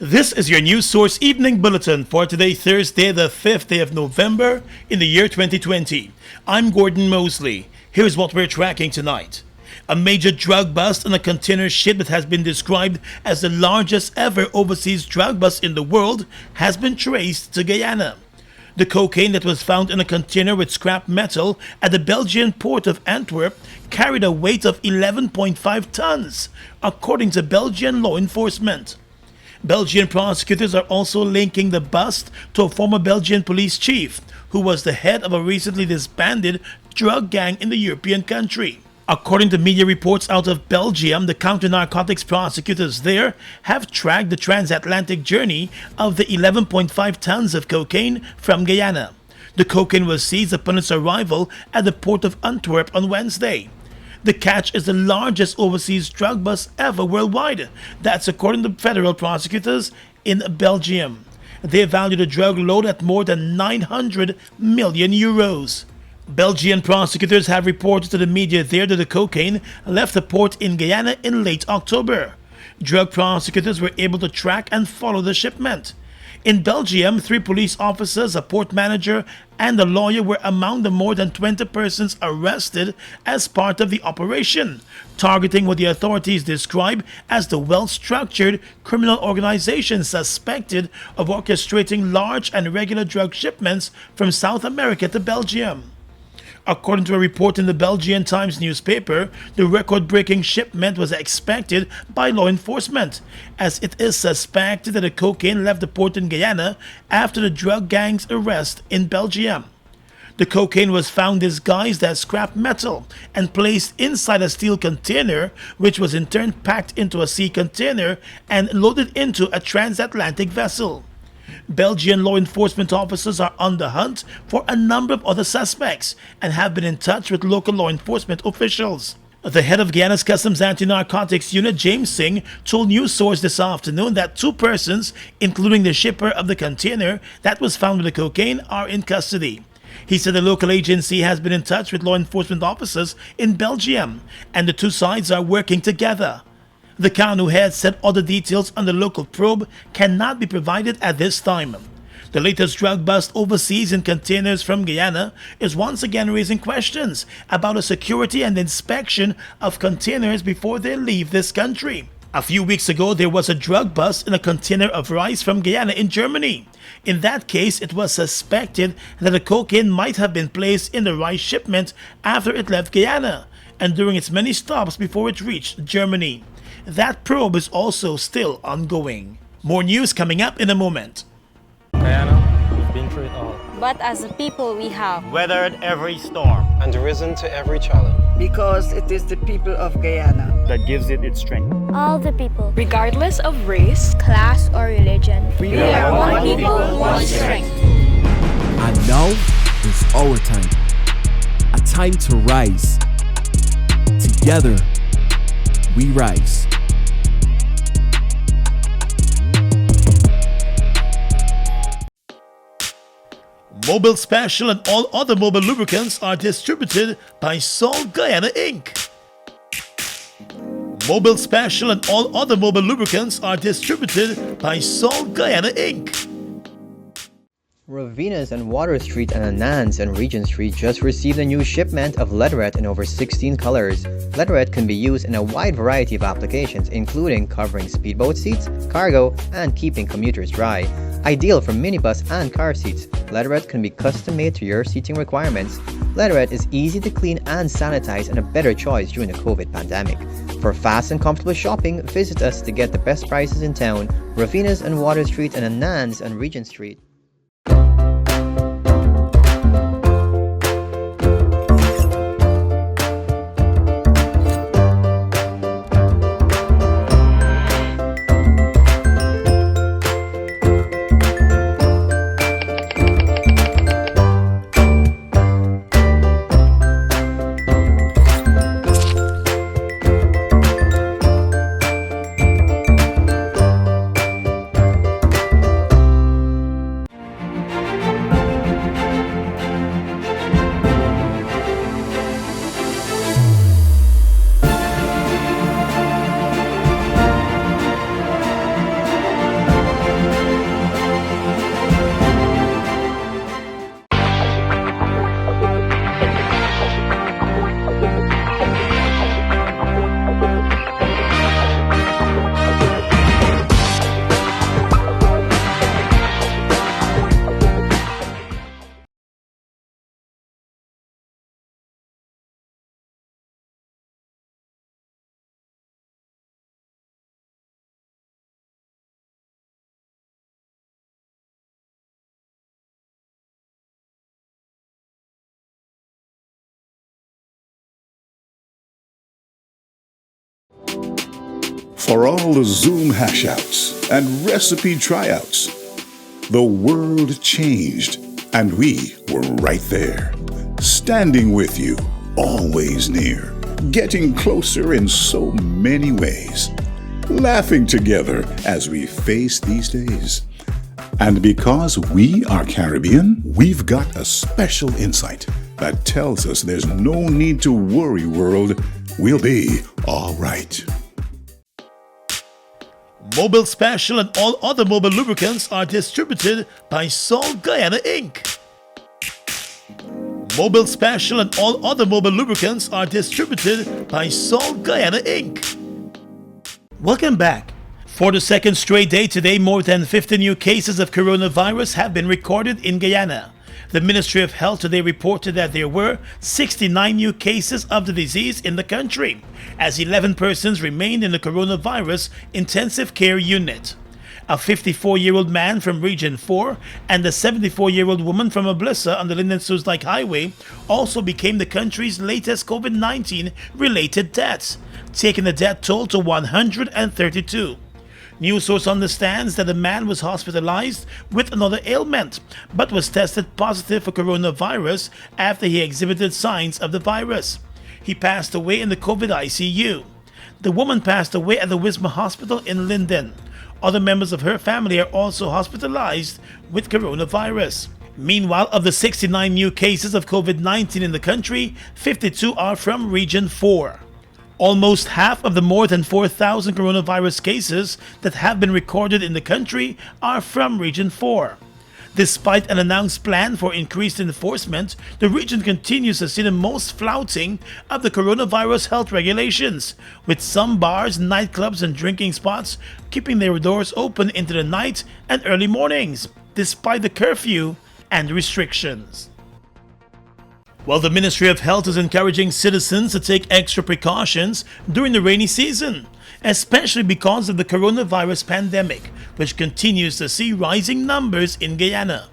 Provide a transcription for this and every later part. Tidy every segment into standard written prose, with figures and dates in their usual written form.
This is your News Source Evening Bulletin for today, Thursday, the 5th day of November in the year 2020. I'm Gordon Mosley. Here's what we're tracking tonight. A major drug bust on a container ship that has been described as the largest ever overseas drug bust in the world has been traced to Guyana. The cocaine that was found in a container with scrap metal at the Belgian port of Antwerp carried a weight of 11.5 tons, according to Belgian law enforcement. Belgian prosecutors are also linking the bust to a former Belgian police chief, who was the head of a recently disbanded drug gang in the European country. According to media reports out of Belgium, the counter-narcotics prosecutors there have tracked the transatlantic journey of the 11.5 tons of cocaine from Guyana. The cocaine was seized upon its arrival at the port of Antwerp on Wednesday. The catch is the largest overseas drug bust ever worldwide. That's according to federal prosecutors in Belgium. They valued the drug load at more than 900 million euros. Belgian prosecutors have reported to the media there that the cocaine left the port in Guyana in late October. Drug prosecutors were able to track and follow the shipment. In Belgium, 3 police officers, a port manager, and a lawyer were among the more than 20 persons arrested as part of the operation, targeting what the authorities describe as the well-structured criminal organization suspected of orchestrating large and regular drug shipments from South America to Belgium. According to a report in the Belgian Times newspaper, the record-breaking shipment was expected by law enforcement, as it is suspected that the cocaine left the port in Guyana after the drug gang's arrest in Belgium. The cocaine was found disguised as scrap metal and placed inside a steel container, which was in turn packed into a sea container and loaded into a transatlantic vessel. Belgian law enforcement officers are on the hunt for a number of other suspects and have been in touch with local law enforcement officials. The head of Guyana's Customs Anti-Narcotics Unit, James Singh, told News Source this afternoon that 2 persons, including the shipper of the container that was found with the cocaine, are in custody. He said the local agency has been in touch with law enforcement officers in Belgium, and the 2 sides are working together. The Kanu head said other details on the local probe cannot be provided at this time. The latest drug bust overseas in containers from Guyana is once again raising questions about the security and inspection of containers before they leave this country. A few weeks ago, there was a drug bust in a container of rice from Guyana in Germany. In that case, it was suspected that the cocaine might have been placed in the rice shipment after it left Guyana and during its many stops before it reached Germany. That probe is also still ongoing. More news coming up in a moment. Guyana, we've been through it all. But as a people we have weathered every storm And risen to every challenge. Because it is the people of Guyana that gives it its strength. All the people, regardless of race, class, or religion. We are one people, one strength. And now is our time. A time to rise. Together, we rise. Mobile Special and all other mobile lubricants are distributed by Sol Guyana Inc. Mobile Special and all other mobile lubricants are distributed by Sol Guyana Inc. Ravinas and Water Street and Anans and Regent Street just received a new shipment of leatherette in over 16 colors. Leatherette can be used in a wide variety of applications, including covering speedboat seats, cargo, and keeping commuters dry. Ideal for minibus and car seats, leatherette can be custom made to your seating requirements. Leatherette is easy to clean and sanitize and a better choice during the COVID pandemic. For fast and comfortable shopping, visit us to get the best prices in town. Ravinas and Water Street and Anans and Regent Street. For all the Zoom hashouts and recipe tryouts, the world changed, and we were right there, standing with you, always near, getting closer in so many ways, laughing together as we face these days. And because we are Caribbean, we've got a special insight that tells us there's no need to worry, world. We'll be all right. Mobil Special and all other Mobil lubricants are distributed by Salt Guyana Inc. Mobil Special and all other Mobil lubricants are distributed by Salt Guyana Inc. Welcome back. For the second straight day today, more than 50 new cases of coronavirus have been recorded in Guyana. The Ministry of Health today reported that there were 69 new cases of the disease in the country, as 11 persons remained in the coronavirus intensive care unit. A 54-year-old man from Region 4 and a 74-year-old woman from Ablissa on the Linden-Suzdijk Highway also became the country's latest COVID-19 related deaths, taking the death toll to 132. News source understands that the man was hospitalized with another ailment, but was tested positive for coronavirus after he exhibited signs of the virus. He passed away in the COVID ICU. The woman passed away at the Wisma Hospital in Linden. Other members of her family are also hospitalized with coronavirus. Meanwhile, of the 69 new cases of COVID-19 in the country, 52 are from Region 4. Almost half of the more than 4,000 coronavirus cases that have been recorded in the country are from Region 4. Despite an announced plan for increased enforcement, the region continues to see the most flouting of the coronavirus health regulations, with some bars, nightclubs, and drinking spots keeping their doors open into the night and early mornings, despite the curfew and restrictions. Well, the Ministry of Health is encouraging citizens to take extra precautions during the rainy season, especially because of the coronavirus pandemic, which continues to see rising numbers in Guyana.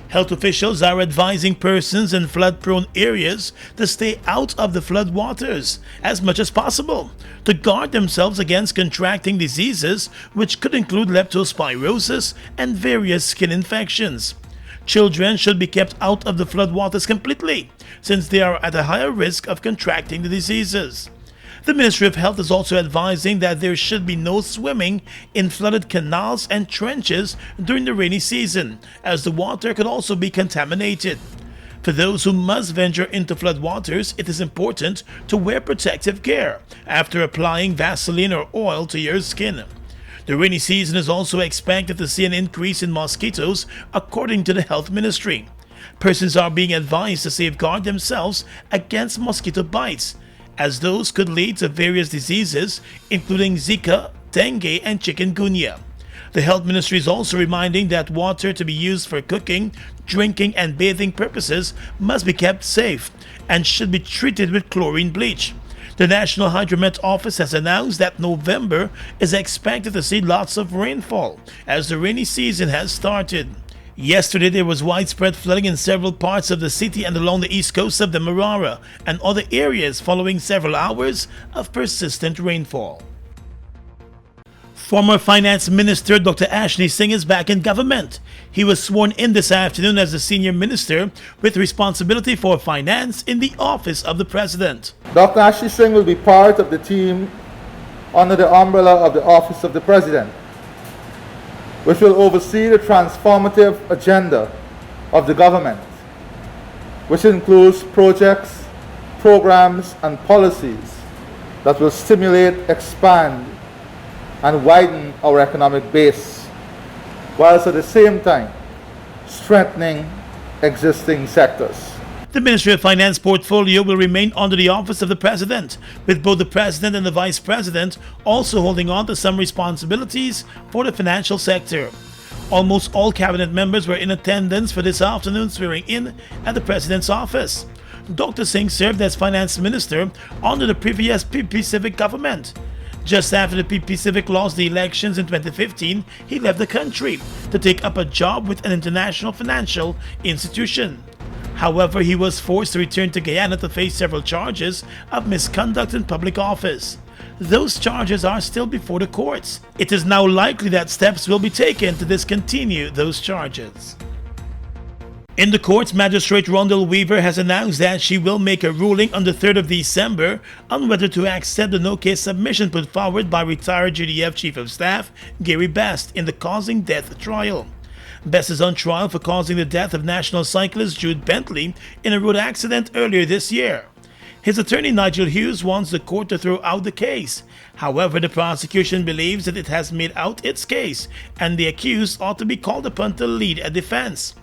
Health officials are advising persons in flood-prone areas to stay out of the flood waters as much as possible to guard themselves against contracting diseases which could include leptospirosis and various skin infections. Children should be kept out of the floodwaters completely, since they are at a higher risk of contracting the diseases. The Ministry of Health is also advising that there should be no swimming in flooded canals and trenches during the rainy season, as the water could also be contaminated. For those who must venture into floodwaters, it is important to wear protective gear after applying Vaseline or oil to your skin. The rainy season is also expected to see an increase in mosquitoes, according to the Health Ministry. Persons are being advised to safeguard themselves against mosquito bites, as those could lead to various diseases, including Zika, dengue, and chikungunya. The Health Ministry is also reminding that water to be used for cooking, drinking, and bathing purposes must be kept safe and should be treated with chlorine bleach. The National Hydromet Office has announced that November is expected to see lots of rainfall as the rainy season has started. Yesterday, there was widespread flooding in several parts of the city and along the east coast of the Marara and other areas following several hours of persistent rainfall. Former Finance Minister Dr. Ashley Singh is back in government. He was sworn in this afternoon as the senior minister with responsibility for finance in the office of the president. Dr. Ashley Singh will be part of the team under the umbrella of the office of the president, which will oversee the transformative agenda of the government, which includes projects, programs, and policies that will stimulate, expand, and widen our economic base, whilst at the same time strengthening existing sectors. The Ministry of Finance portfolio will remain under the office of the president, with both the president and the vice president also holding on to some responsibilities for the financial sector. Almost all cabinet members were in attendance for this afternoon's swearing in at the president's office. Dr. Singh served as finance minister under the previous PP Civic government. Just after the PP Civic lost the elections in 2015, he left the country to take up a job with an international financial institution. However, he was forced to return to Guyana to face several charges of misconduct in public office. Those charges are still before the courts. It is now likely that steps will be taken to discontinue those charges. In the courts, Magistrate Rondell Weaver has announced that she will make a ruling on the 3rd of December on whether to accept the no-case submission put forward by retired GDF Chief of Staff Gary Best in the causing death trial. Best is on trial for causing the death of national cyclist Jude Bentley in a road accident earlier this year. His attorney Nigel Hughes wants the court to throw out the case. However, the prosecution believes that it has made out its case and the accused ought to be called upon to lead a defense.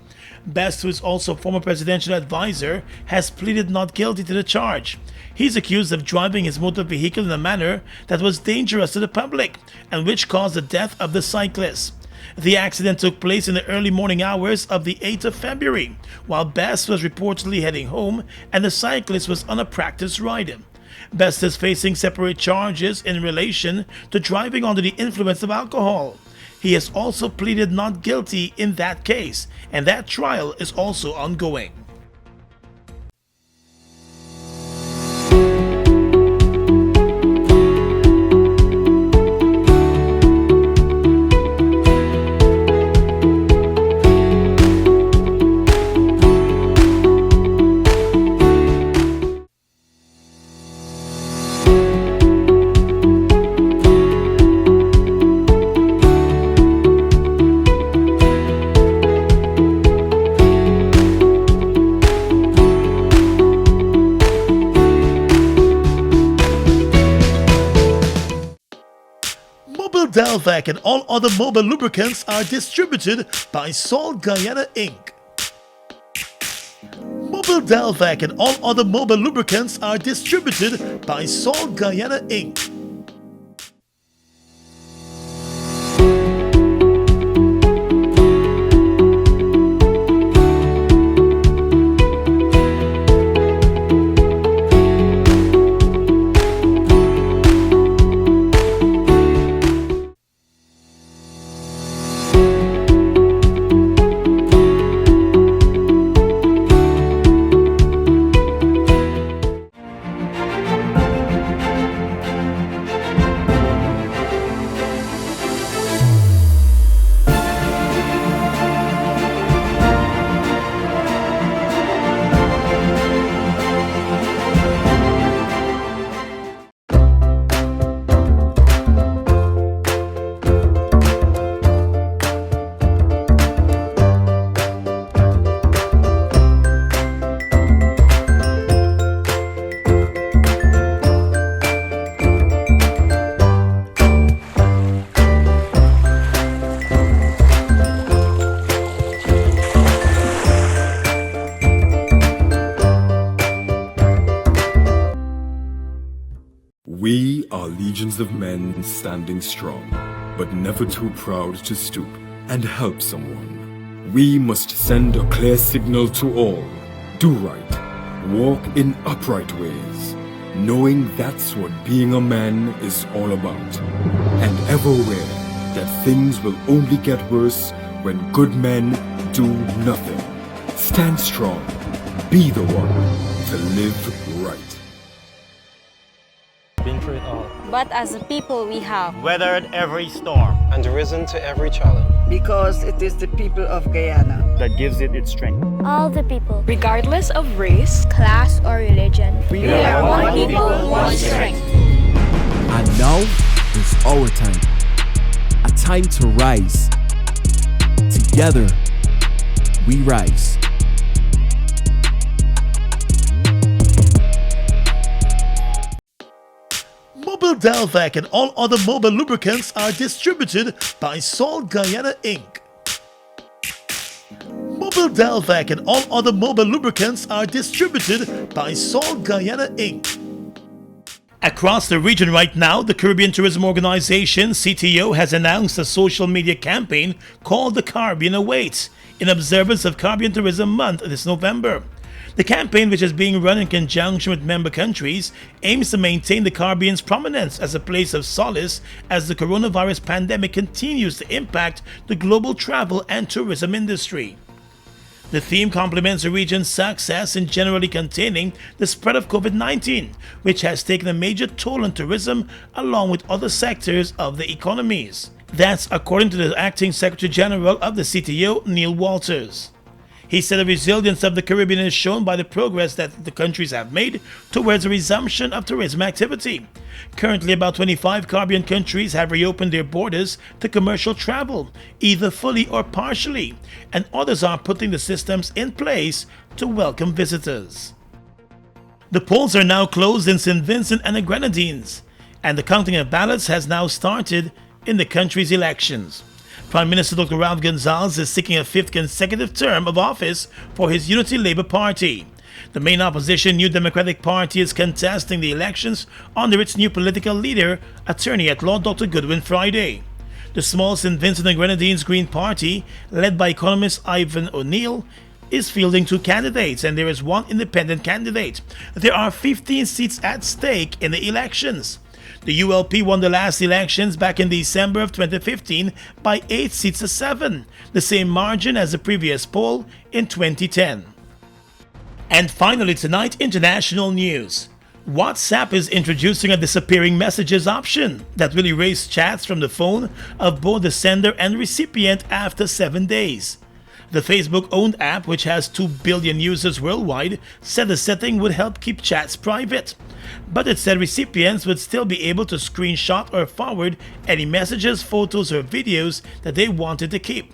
Best, who is also former presidential advisor, has pleaded not guilty to the charge. He's accused of driving his motor vehicle in a manner that was dangerous to the public and which caused the death of the cyclist. The accident took place in the early morning hours of the 8th of February, while Best was reportedly heading home and the cyclist was on a practice ride. Best is facing separate charges in relation to driving under the influence of alcohol. He has also pleaded not guilty in that case, and that trial is also ongoing. Delvac and all other mobile lubricants are distributed by Salt Guyana Inc. Mobile Delvac and all other mobile lubricants are distributed by Salt Guyana Inc. We are legions of men standing strong, but never too proud to stoop and help someone. We must send a clear signal to all. Do right, walk in upright ways, knowing that's what being a man is all about. And ever aware that things will only get worse when good men do nothing. Stand strong, be the one to live right. Been through it all. But as a people we have Weathered every storm. And risen to every challenge. Because it is the people of Guyana That gives it its strength. All the people, regardless of race, class, or religion. We are one people, one strength. And now is our time. A time to rise. Together, we rise. Mobile Delvac and all other mobile lubricants are distributed by Salt Guyana Inc. Mobile Delvac and all other mobile lubricants are distributed by Salt Guyana Inc. Across the region right now, the Caribbean Tourism Organization, CTO, has announced a social media campaign called The Caribbean Awaits, in observance of Caribbean Tourism Month this November. The campaign, which is being run in conjunction with member countries, aims to maintain the Caribbean's prominence as a place of solace as the coronavirus pandemic continues to impact the global travel and tourism industry. The theme complements the region's success in generally containing the spread of COVID-19, which has taken a major toll on tourism along with other sectors of the economies. That's according to the Acting Secretary General of the CTO, Neil Walters. He said the resilience of the Caribbean is shown by the progress that the countries have made towards a resumption of tourism activity. Currently, about 25 Caribbean countries have reopened their borders to commercial travel, either fully or partially, and others are putting the systems in place to welcome visitors. The polls are now closed in St. Vincent and the Grenadines, and the counting of ballots has now started in the country's elections. Prime Minister Dr. Ralph Gonsalves is seeking a fifth consecutive term of office for his Unity Labour Party. The main opposition, New Democratic Party, is contesting the elections under its new political leader, Attorney at Law Dr. Goodwin Friday. The small St. Vincent and Grenadines Green Party, led by economist Ivan O'Neill, is fielding 2 candidates, and there is 1 independent candidate. There are 15 seats at stake in the elections. The ULP won the last elections back in December of 2015 by 8 seats to 7, the same margin as the previous poll in 2010. And finally tonight, international news. WhatsApp is introducing a disappearing messages option that will erase chats from the phone of both the sender and recipient after 7 days. The Facebook-owned app, which has 2 billion users worldwide, said the setting would help keep chats private. But it said recipients would still be able to screenshot or forward any messages, photos, or videos that they wanted to keep.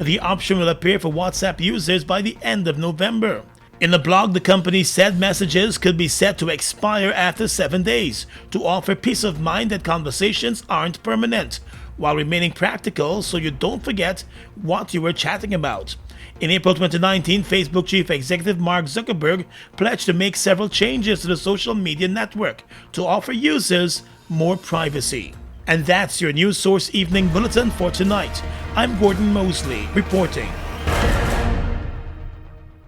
The option will appear for WhatsApp users by the end of November. In the blog, the company said messages could be set to expire after 7 days to offer peace of mind that conversations aren't permanent, while remaining practical so you don't forget what you were chatting about. In April 2019, Facebook Chief Executive Mark Zuckerberg pledged to make several changes to the social media network to offer users more privacy. And that's your News Source Evening Bulletin for tonight. I'm Gordon Mosley reporting.